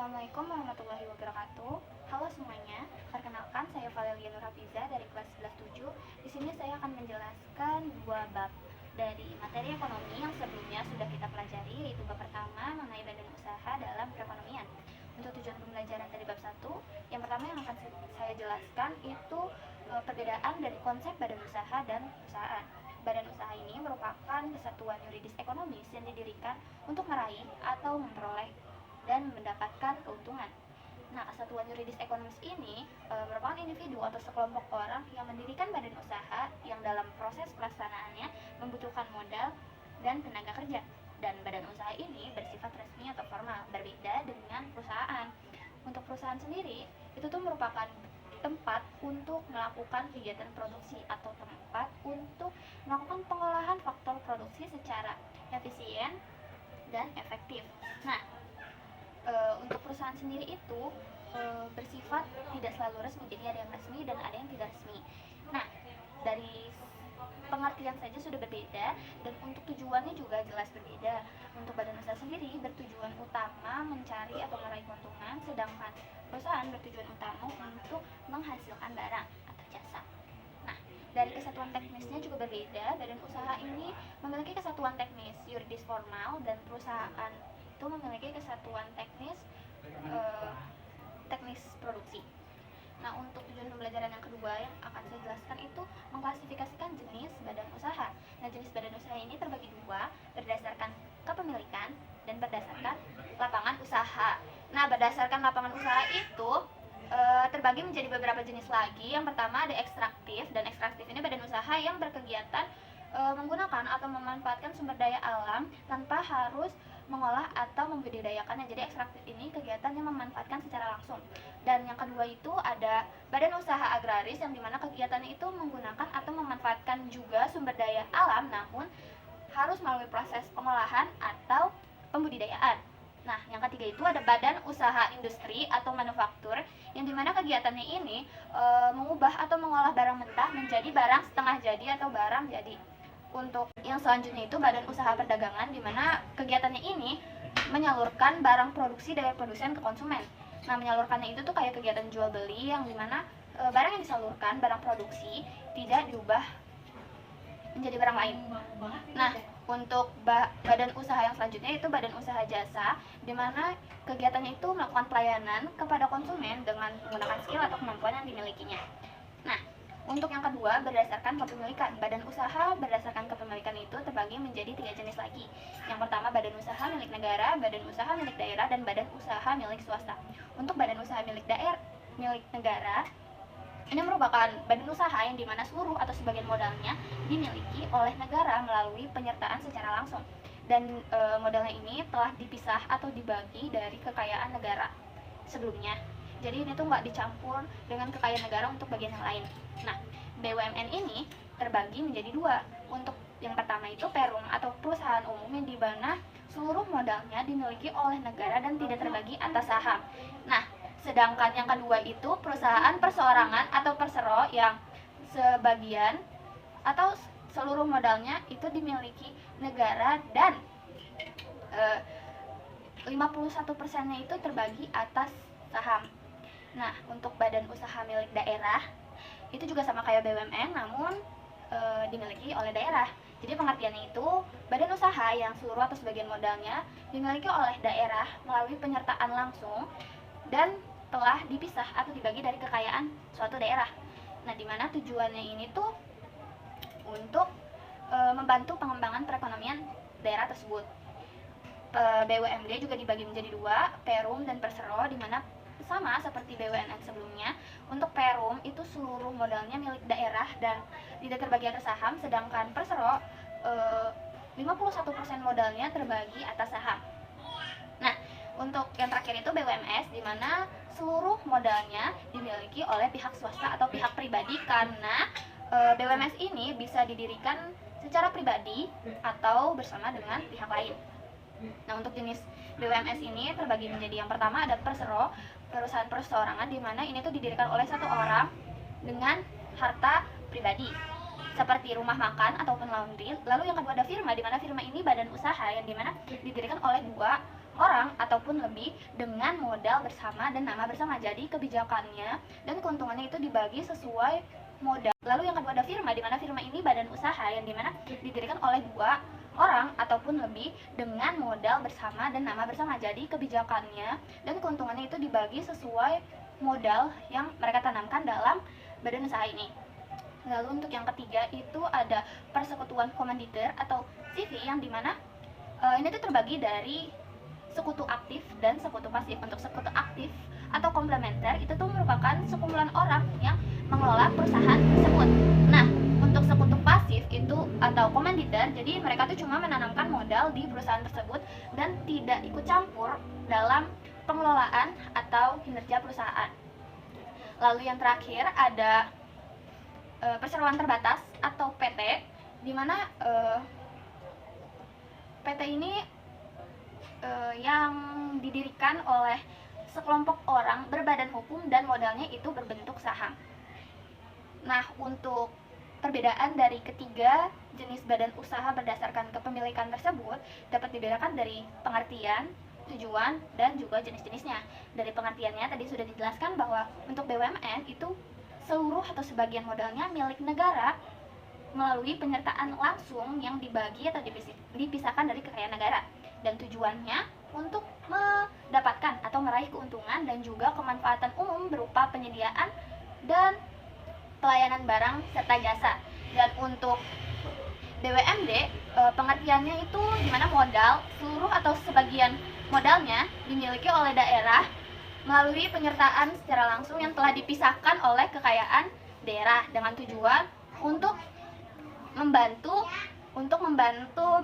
Assalamualaikum warahmatullahi wabarakatuh. Halo semuanya, perkenalkan saya Valelia Nurhafiza dari kelas 11-7. Di sini saya akan menjelaskan dua bab dari materi ekonomi yang sebelumnya sudah kita pelajari, yaitu bab pertama mengenai badan usaha dalam perekonomian. Untuk tujuan pembelajaran dari bab 1, yang pertama yang akan saya jelaskan itu perbedaan dari konsep badan usaha dan perusahaan. Badan usaha ini merupakan kesatuan yuridis ekonomis yang didirikan untuk meraih atau memperoleh dan mendapatkan keuntungan. Nah, kesatuan yuridis ekonomis ini merupakan individu atau sekelompok orang yang mendirikan badan usaha yang dalam proses pelaksanaannya membutuhkan modal dan tenaga kerja. Dan badan usaha ini bersifat resmi atau formal, berbeda dengan perusahaan. Untuk perusahaan sendiri, itu tuh merupakan tempat untuk melakukan kegiatan produksi atau tempat untuk melakukan pengolahan faktor produksi secara efisien dan efektif. Nah, untuk perusahaan sendiri itu bersifat tidak selalu resmi, jadi ada yang resmi dan ada yang tidak resmi. Nah, dari pengertian saja sudah berbeda dan untuk tujuannya juga jelas berbeda. Untuk badan usaha sendiri bertujuan utama mencari atau meraih keuntungan, sedangkan perusahaan bertujuan utama untuk menghasilkan barang atau jasa. Nah, dari kesatuan teknisnya juga berbeda. Badan usaha ini memiliki kesatuan teknis yuridis formal dan perusahaan itu memiliki kesatuan teknis teknis produksi. Nah, untuk tujuan pembelajaran yang kedua yang akan saya jelaskan itu mengklasifikasikan jenis badan usaha. Nah, jenis badan usaha ini terbagi dua berdasarkan kepemilikan dan berdasarkan lapangan usaha. Nah, berdasarkan lapangan usaha itu terbagi menjadi beberapa jenis lagi. Yang pertama ada ekstraktif, dan ekstraktif ini badan usaha yang berkegiatan menggunakan atau memanfaatkan sumber daya alam tanpa harus mengolah atau membudidayakannya. Jadi ekstraktif ini kegiatan yang memanfaatkan secara langsung. Dan yang kedua itu ada badan usaha agraris yang dimana kegiatannya itu menggunakan atau memanfaatkan juga sumber daya alam namun harus melalui proses pengolahan atau pembudidayaan. Nah, yang ketiga itu ada badan usaha industri atau manufaktur yang dimana kegiatannya ini mengubah atau mengolah barang mentah menjadi barang setengah jadi atau barang jadi. Untuk yang selanjutnya itu badan usaha perdagangan di mana kegiatannya ini menyalurkan barang produksi dari produsen ke konsumen. Nah, menyalurkannya itu tuh kayak kegiatan jual beli yang dimana barang yang disalurkan, barang produksi tidak diubah menjadi barang lain. Nah, untuk badan usaha yang selanjutnya itu badan usaha jasa di mana kegiatannya itu melakukan pelayanan kepada konsumen dengan menggunakan skill atau kemampuan yang dimilikinya. Nah, untuk yang kedua, berdasarkan kepemilikan. Badan usaha berdasarkan kepemilikan itu terbagi menjadi 3 jenis lagi. Yang pertama, badan usaha milik negara, badan usaha milik daerah, dan badan usaha milik swasta. Untuk badan usaha milik negara, ini merupakan badan usaha yang dimana seluruh atau sebagian modalnya dimiliki oleh negara melalui penyertaan secara langsung. Dan modalnya ini telah dipisah atau dibagi dari kekayaan negara sebelumnya. Jadi ini tuh nggak dicampur dengan kekayaan negara untuk bagian yang lain. Nah, BUMN ini terbagi menjadi dua. Untuk yang pertama itu perum atau perusahaan umum yang dimana seluruh modalnya dimiliki oleh negara dan tidak terbagi atas saham. Nah, sedangkan yang kedua itu perusahaan perseorangan atau persero yang sebagian atau seluruh modalnya itu dimiliki negara dan 51%-nya itu terbagi atas saham. Nah, untuk badan usaha milik daerah itu juga sama kayak BUMN namun dimiliki oleh daerah. Jadi pengertiannya itu badan usaha yang seluruh atau sebagian modalnya dimiliki oleh daerah melalui penyertaan langsung dan telah dipisah atau dibagi dari kekayaan suatu daerah. Nah, dimana tujuannya ini tuh untuk membantu pengembangan perekonomian daerah tersebut. BUMD juga dibagi menjadi dua, perum dan persero, dimana sama seperti BUMN sebelumnya. Untuk perum itu seluruh modalnya milik daerah dan tidak terbagi atas saham, sedangkan persero 51% modalnya terbagi atas saham. Nah, untuk yang terakhir itu BUMS di mana seluruh modalnya dimiliki oleh pihak swasta atau pihak pribadi karena BUMS ini bisa didirikan secara pribadi atau bersama dengan pihak lain. Nah, untuk jenis BUMS ini terbagi menjadi yang pertama ada persero, perusahaan perseorangan di mana ini tuh didirikan oleh satu orang dengan harta pribadi seperti rumah makan ataupun laundry. Lalu yang kedua ada firma di mana firma ini badan usaha yang dimana didirikan oleh dua orang ataupun lebih dengan modal bersama dan nama bersama. Jadi kebijakannya dan keuntungannya itu dibagi sesuai modal. Lalu yang kedua ada firma, di mana firma ini badan usaha yang dimana didirikan oleh dua orang ataupun lebih dengan modal bersama dan nama bersama. Jadi kebijakannya dan keuntungannya itu dibagi sesuai modal yang mereka tanamkan dalam badan usaha ini. Lalu untuk yang ketiga itu ada persekutuan komanditer atau CV, yang dimana ini tuh terbagi dari sekutu aktif dan sekutu pasif. Untuk sekutu aktif atau komplementer itu tuh merupakan sekumpulan orang yang mengelola perusahaan tersebut. Nah, untuk sekutu pasif itu atau komanditer, jadi mereka tuh cuma menanamkan modal di perusahaan tersebut dan tidak ikut campur dalam pengelolaan atau kinerja perusahaan. Lalu yang terakhir ada perseroan terbatas atau PT, di mana PT ini yang didirikan oleh sekelompok orang berbadan hukum dan modalnya itu berbentuk saham. Nah, untuk perbedaan dari ketiga jenis badan usaha berdasarkan kepemilikan tersebut dapat dibedakan dari pengertian, tujuan, dan juga jenis-jenisnya. Dari pengertiannya tadi sudah dijelaskan bahwa untuk BUMN itu seluruh atau sebagian modalnya milik negara melalui penyertaan langsung yang dibagi atau dipisahkan dari kekayaan negara, dan tujuannya untuk mendapatkan atau meraih keuntungan dan juga kemanfaatan umum berupa penyediaan dan pelayanan barang serta jasa. Dan untuk BUMD pengertiannya itu dimana modal seluruh atau sebagian modalnya dimiliki oleh daerah melalui penyertaan secara langsung yang telah dipisahkan oleh kekayaan daerah dengan tujuan untuk membantu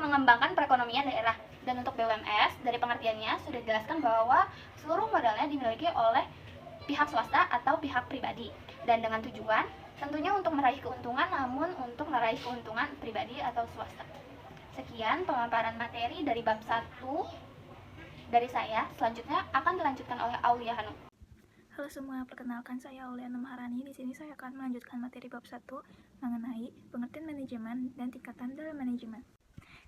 mengembangkan perekonomian daerah. Dan untuk BUMS dari pengertiannya sudah dijelaskan bahwa seluruh modalnya dimiliki oleh pihak swasta atau pihak pribadi, dan dengan tujuan tentunya untuk meraih keuntungan, namun untuk meraih keuntungan pribadi atau swasta. Sekian pemaparan materi dari bab 1 dari saya. Selanjutnya akan dilanjutkan oleh Aulia Hanum. Halo semua, perkenalkan saya Aulia Maharani. Di sini saya akan melanjutkan materi bab 1 mengenai pengertian manajemen dan tingkatan dalam manajemen.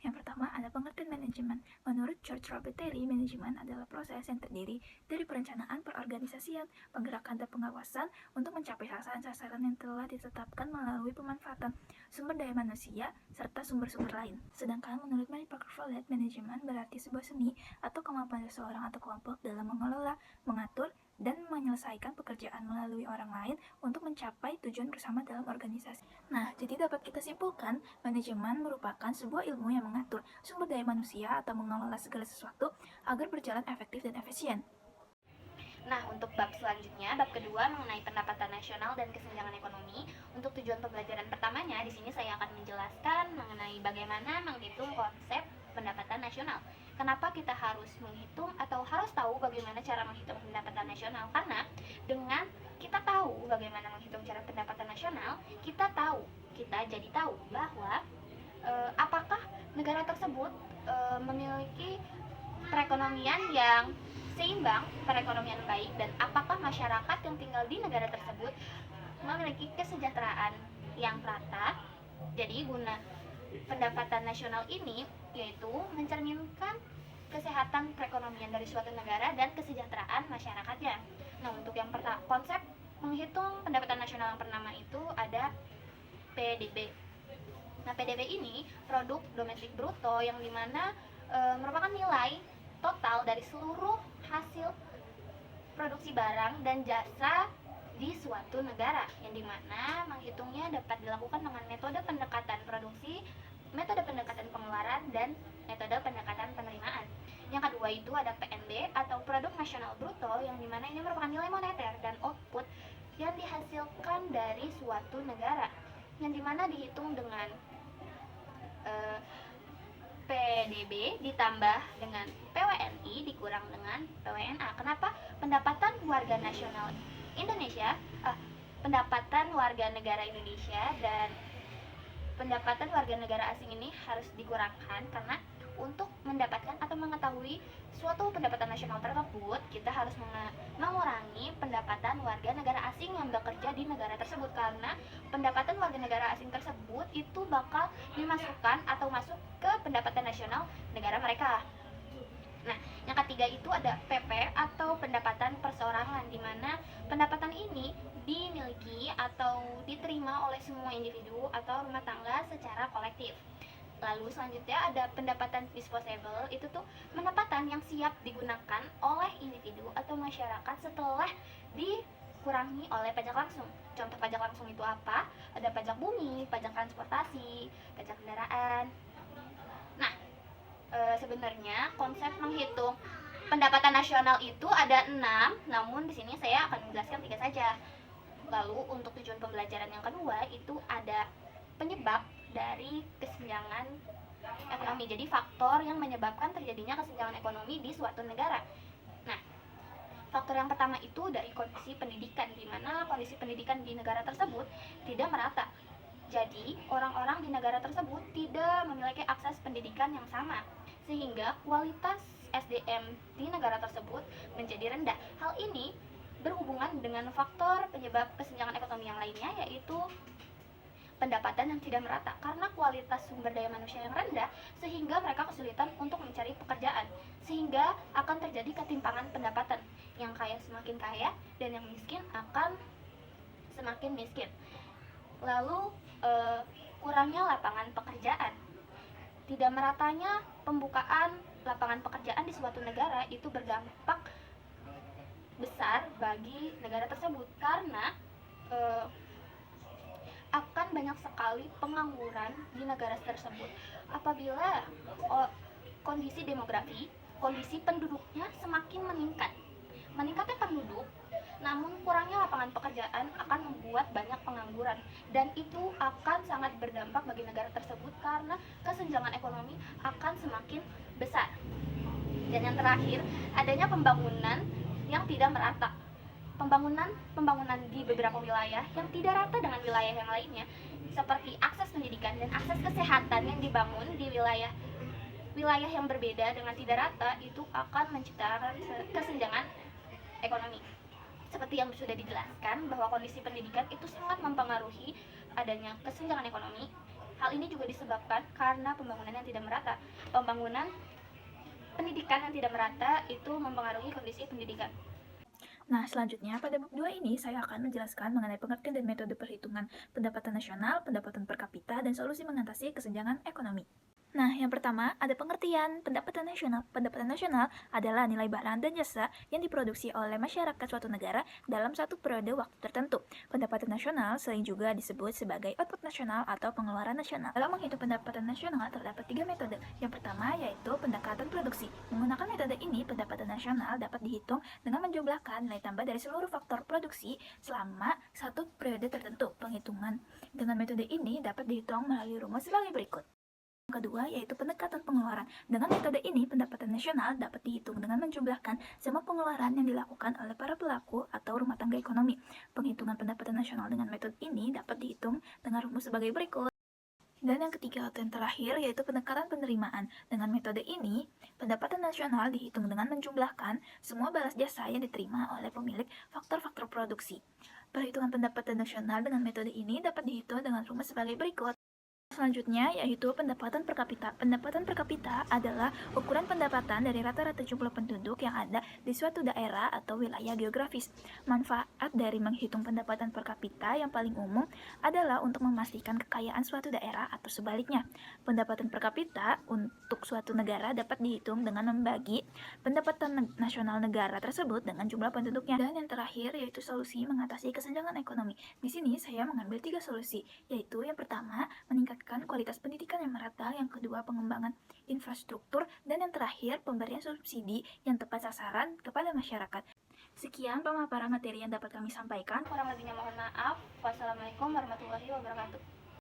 Yang pertama ada pengertian manajemen. Menurut George Robert Terry, manajemen adalah proses yang terdiri dari perencanaan, perorganisasian, penggerakan, dan pengawasan untuk mencapai sasaran-sasaran yang telah ditetapkan melalui pemanfaatan sumber daya manusia serta sumber-sumber lain. Sedangkan menurut Mary Parker Follett, manajemen berarti sebuah seni atau kemampuan seseorang atau kelompok dalam mengelola, mengatur, dan menyelesaikan pekerjaan melalui orang lain untuk mencapai tujuan bersama dalam organisasi. Nah, jadi dapat kita simpulkan, manajemen merupakan sebuah ilmu yang mengatur sumber daya manusia atau mengelola segala sesuatu agar berjalan efektif dan efisien. Nah, untuk bab selanjutnya, bab kedua mengenai pendapatan nasional dan kesenjangan ekonomi. Untuk tujuan pembelajaran pertamanya, di sini saya akan menjelaskan mengenai bagaimana menghitung konsep pendapatan nasional. Kenapa kita harus menghitung atau harus tahu bagaimana cara menghitung pendapatan nasional? Karena dengan kita tahu bagaimana menghitung cara pendapatan nasional, kita jadi tahu bahwa apakah negara tersebut memiliki perekonomian yang seimbang, perekonomian baik, dan apakah masyarakat yang tinggal di negara tersebut memiliki kesejahteraan yang rata. Jadi guna pendapatan nasional ini yaitu mencerminkan kesehatan perekonomian dari suatu negara dan kesejahteraan masyarakatnya. Nah, untuk yang pertama, konsep menghitung pendapatan nasional yang pertama itu ada PDB. Nah, PDB ini produk domestik bruto, yang dimana merupakan nilai total dari seluruh hasil produksi barang dan jasa di suatu negara, yang dimana menghitungnya dapat dilakukan dengan metode pendekatan produksi, metode pendekatan pengeluaran, dan metode pendekatan penerimaan. Yang kedua itu ada PNB atau produk nasional bruto, yang dimana ini merupakan nilai moneter dan output yang dihasilkan dari suatu negara, yang dimana dihitung dengan PDB ditambah dengan PWNI dikurang dengan PWNA. Kenapa? Pendapatan warga nasional Indonesia, pendapatan warga negara Indonesia dan pendapatan warga negara asing ini harus dikurangkan, karena untuk mendapatkan atau mengetahui suatu pendapatan nasional tersebut, kita harus mengurangi pendapatan warga negara asing yang bekerja di negara tersebut, karena pendapatan warga negara asing tersebut itu bakal dimasukkan atau masuk ke pendapatan nasional negara mereka. Nah, yang ketiga ketiga itu ada PP atau pendapatan perseorangan, di mana pendapatan ini dimiliki atau diterima oleh semua individu atau rumah tangga secara kolektif. Lalu selanjutnya ada pendapatan disposable, itu tuh pendapatan yang siap digunakan oleh individu atau masyarakat setelah dikurangi oleh pajak langsung. Contoh pajak langsung itu apa? Ada pajak bumi, pajak transportasi, pajak kendaraan. Nah, sebenarnya konsep menghitung pendapatan nasional itu ada 6, namun di sini saya akan menjelaskan 3 saja. Lalu untuk tujuan pembelajaran yang kedua itu ada penyebab dari kesenjangan ekonomi. Jadi faktor yang menyebabkan terjadinya kesenjangan ekonomi di suatu negara. Nah, faktor yang pertama itu dari kondisi pendidikan, di mana kondisi pendidikan di negara tersebut tidak merata. Jadi, orang-orang di negara tersebut tidak memiliki akses pendidikan yang sama, sehingga kualitas SDM di negara tersebut menjadi rendah. Hal ini berhubungan dengan faktor penyebab kesenjangan ekonomi yang lainnya, yaitu pendapatan yang tidak merata. Karena kualitas sumber daya manusia yang rendah, sehingga mereka kesulitan untuk mencari pekerjaan, sehingga akan terjadi ketimpangan pendapatan. Yang kaya semakin kaya dan yang miskin akan semakin miskin. Lalu kurangnya lapangan pekerjaan. Tidak meratanya pembukaan lapangan pekerjaan di suatu negara itu berdampak besar bagi negara tersebut, karena akan banyak sekali pengangguran di negara tersebut apabila kondisi demografi, kondisi penduduknya semakin meningkat. Meningkatnya penduduk, namun kurangnya lapangan pekerjaan akan membuat banyak pengangguran, dan itu akan sangat berdampak bagi negara tersebut karena kesenjangan ekonomi akan semakin besar. Dan yang terakhir, adanya pembangunan yang tidak merata. Pembangunan di beberapa wilayah yang tidak rata dengan wilayah yang lainnya, seperti akses pendidikan dan akses kesehatan yang dibangun di wilayah yang berbeda dengan tidak rata, itu akan menciptakan kesenjangan ekonomi. Seperti yang sudah dijelaskan bahwa kondisi pendidikan itu sangat mempengaruhi adanya kesenjangan ekonomi. Hal ini juga disebabkan karena pembangunan yang tidak merata. Pembangunan pendidikan yang tidak merata itu mempengaruhi kondisi pendidikan. Nah, selanjutnya pada bab 2 ini saya akan menjelaskan mengenai pengertian dan metode perhitungan pendapatan nasional, pendapatan per kapita, dan solusi mengatasi kesenjangan ekonomi. Nah, yang pertama ada pengertian pendapatan nasional. Pendapatan nasional adalah nilai barang dan jasa yang diproduksi oleh masyarakat suatu negara dalam satu periode waktu tertentu. Pendapatan nasional sering juga disebut sebagai output nasional atau pengeluaran nasional. Dalam menghitung pendapatan nasional terdapat 3 metode. Yang pertama yaitu pendekatan produksi. Menggunakan metode ini, pendapatan nasional dapat dihitung dengan menjumlahkan nilai tambah dari seluruh faktor produksi selama satu periode tertentu. Penghitungan dengan metode ini dapat dihitung melalui rumus sebagai berikut. Yang kedua yaitu pendekatan pengeluaran. Dengan metode ini, pendapatan nasional dapat dihitung dengan menjumlahkan semua pengeluaran yang dilakukan oleh para pelaku atau rumah tangga ekonomi. Penghitungan pendapatan nasional dengan metode ini dapat dihitung dengan rumus sebagai berikut. Dan yang ketiga atau yang terakhir yaitu pendekatan penerimaan. Dengan metode ini, pendapatan nasional dihitung dengan menjumlahkan semua balas jasa yang diterima oleh pemilik faktor-faktor produksi. Perhitungan pendapatan nasional dengan metode ini dapat dihitung dengan rumus sebagai berikut. Selanjutnya yaitu pendapatan per kapita. Pendapatan per kapita adalah ukuran pendapatan dari rata-rata jumlah penduduk yang ada di suatu daerah atau wilayah geografis. Manfaat dari menghitung pendapatan per kapita yang paling umum adalah untuk memastikan kekayaan suatu daerah atau sebaliknya. Pendapatan per kapita untuk suatu negara dapat dihitung dengan membagi pendapatan nasional negara tersebut dengan jumlah penduduknya. Dan yang terakhir yaitu solusi mengatasi kesenjangan ekonomi. Di sini saya mengambil 3 solusi, yaitu yang pertama meningkatkan kualitas pendidikan yang merata, yang kedua pengembangan infrastruktur, dan yang terakhir pemberian subsidi yang tepat sasaran kepada masyarakat. Sekian pemaparan materi yang dapat kami sampaikan. Kurang lebihnya mohon maaf. Wassalamualaikum warahmatullahi wabarakatuh.